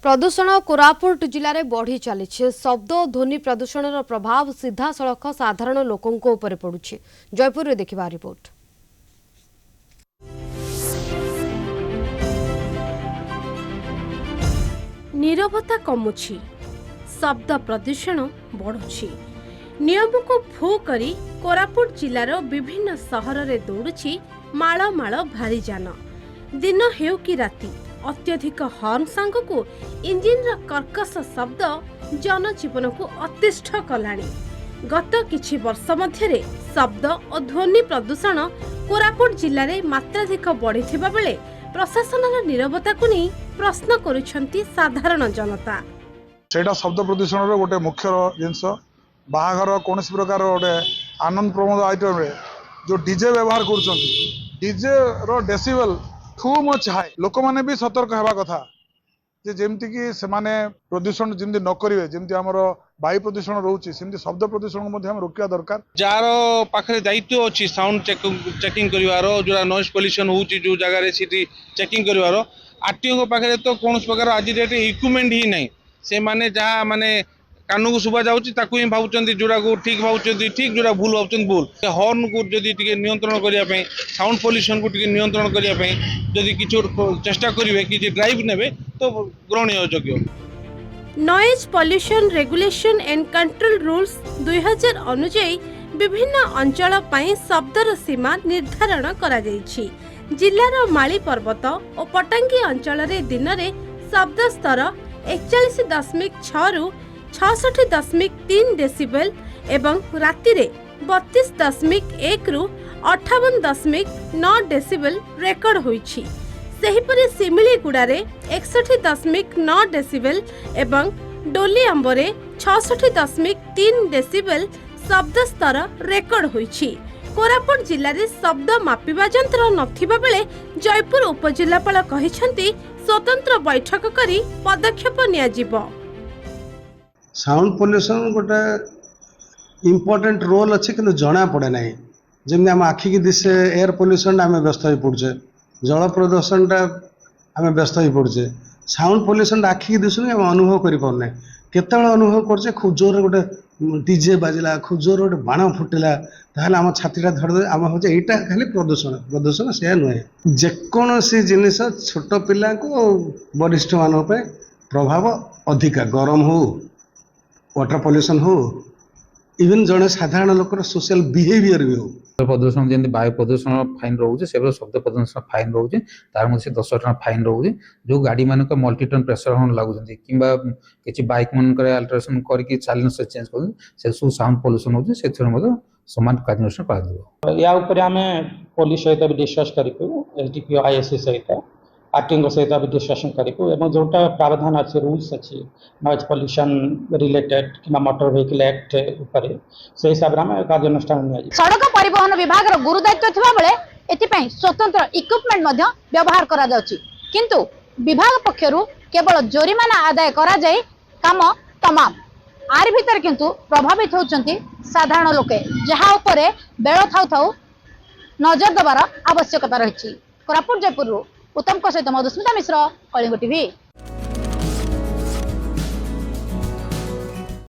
प्रदूषण कोरापुट जिले में बढ़ी चली शब्द और ध्वनि प्रदूषण प्रभाव सीधा सड़क साधारण लोकों उपर पड़ुछि। जयपुर में देखा रिपोर्ट। नीरवता कमुछि, शब्द प्रदूषण बढ़ुछि। नियम को भू करी कोरापुट जिलार विभिन्न सहर रे दौड़ुछि माळ माळ भारी जान। दिन हेउ कि राति अत्यधिक हॉर्न सांग को इंजिन कर्कश शब्द जनजीवन को अतिष्ठ कलानी। गत किछि वर्ष मध्यरे शब्द और ध्वनि प्रदूषण कोरापुट जिले में मात्राधिक बढ़िथिबा बेले प्रशासनर नीरवता को नहीं प्रश्न करुछंती साधारण जनता। सेटा शब्द प्रदूषण रो गोटे मुख्य जिनस बाहाघर कौन प्रकार गोटे आनंद प्रमोद आइटम रे जो डीजे व्यवहार कर डीजे रो डेसिबल टू मच हाई। लोक माने भी सतर्क हेबा कथा जे जेमति कि से माने प्रदूषण जेमति न करिवे, जेमति हमर वायु प्रदूषण रहउची सेमति शब्द प्रदूषण को हम रोकिया दरकार। जार पाखरे दायित्व अछि साउंड चेकिंग करिवारो, जो नॉइज पोल्यूशन होउची जो जगह रे सिटी चेकिंग करिवारो, आरटीओ को पाखरे तो कोन प्रकार आज डेट इक्विपमेंट ही नहीं। से माने जहाँ माने कानू को सुबा जाउची ताकू ही भावचंती जोड़ा को ठीक भावचंती ठीक, जोड़ा भूल भावचंती भूल। हॉर्न को जदि टिके नियंत्रण करिया पई, साउंड पोल्यूशन को टिके नियंत्रण करिया पई जदि किछु चेष्टा करिवे कि ड्राइव नेबे तो ग्रहणीय योग्य। Noise pollution regulation and control rules 2000 अनुଯାयी विभिन्न अंचल पई शब्दर सीमा निर्धारण करा जायछि। जिल्लार माली पर्वत और पटांगी अंचल रे दिन रे शब्द स्तर 41.6 रु 66.3 डेसिबल एवं राति रे 32.1 रु 58.9 डेसिबल रेकर्ड होईछि। सेहिपरि सिमिलीगुड़ा रे 61.9 डेसिबल एवं डोली अंबरे 66.3 डेसिबल शब्द स्तर रेकर्ड होईछि। कोरापुट जिल्ला रे शब्द मापिबा यंत्र नथिबा बेले जयपुर उपजिल्लापाल कहिसंती स्वतंत्र बैठक करी पदक्षेप नियाजिबो। साउंड पोल्यूशन गोटे इम्पोर्टेंट रोल अच्छे कि जना पड़े ना। जमी आम आखिकी दिशे एयर पोल्यूशन आम व्यस्त हो पड़े, जल प्रदूषणटा आम व्यस्त हो पड़े, साउंड पोल्यूशन आखिकी दिशुन आम अनुभव करना। केत अनुभव करछे खूब जोर गोटे डीजे बाजिला, खूब जोर गोटे बाण फुटिला, ताहले आम छातीटा धरदे आम हो एटा खाली प्रदूषण। प्रदूषण से नुहे, जेकोसी जिनिस छोट पिला को वरिष्ठ मान प्रभाव अधिका, गरम हो वाटर पोल्यूशन हो, इवन जड़े साधारण लोकर सोशल बिहेवियर भी हो। प्रदूषण जमी वायु प्रदूषण फाइन रोचे से शब्द प्रदूषण फाइन रोचे तार मध्य 10 टका फाइन रोचे। जो गाड़ी मान मल्टी टन प्रेसर हॉर्न लगुच कि बाइक मान अल्ट्रेसन करके साइलेंसर चेंज कर साउंड पोल्यूशन होचे से समान कार्यानुष्ठान कर या ऊपर आम पुलिस सहित भी डिस्कस करूँ, एसडीपीओ आईएससी सहित आरटीओ सहित भी डिस्कसन करूँ। जोटा प्रावधान अच्छे रूल्स अच्छी नॉइज पोल्यूशन रिलेटेड कि मोटर व्हीकल एक्ट ऊपर से हिसाब से कार्यानुष्ठान। सड़क परिवहन विभाग गुरुदायित्व थिबा बेले एथिपई स्वतंत्र इक्विपमेंट व्यवहार करा जाउछि, किंतु विभाग पक्षरु केवल जोरिमाना आदाय करा जाय काम तमाम। आर भीतर किंतु प्रभावित होउछंती साधारण लोके, जहा ऊपर बेଳ थाउ थाउ नजर देवार आवश्यकता रही। कोरापुट जयपुर उत्तम सहित मधुस्मिता मिश्र, कलिंग टीवी।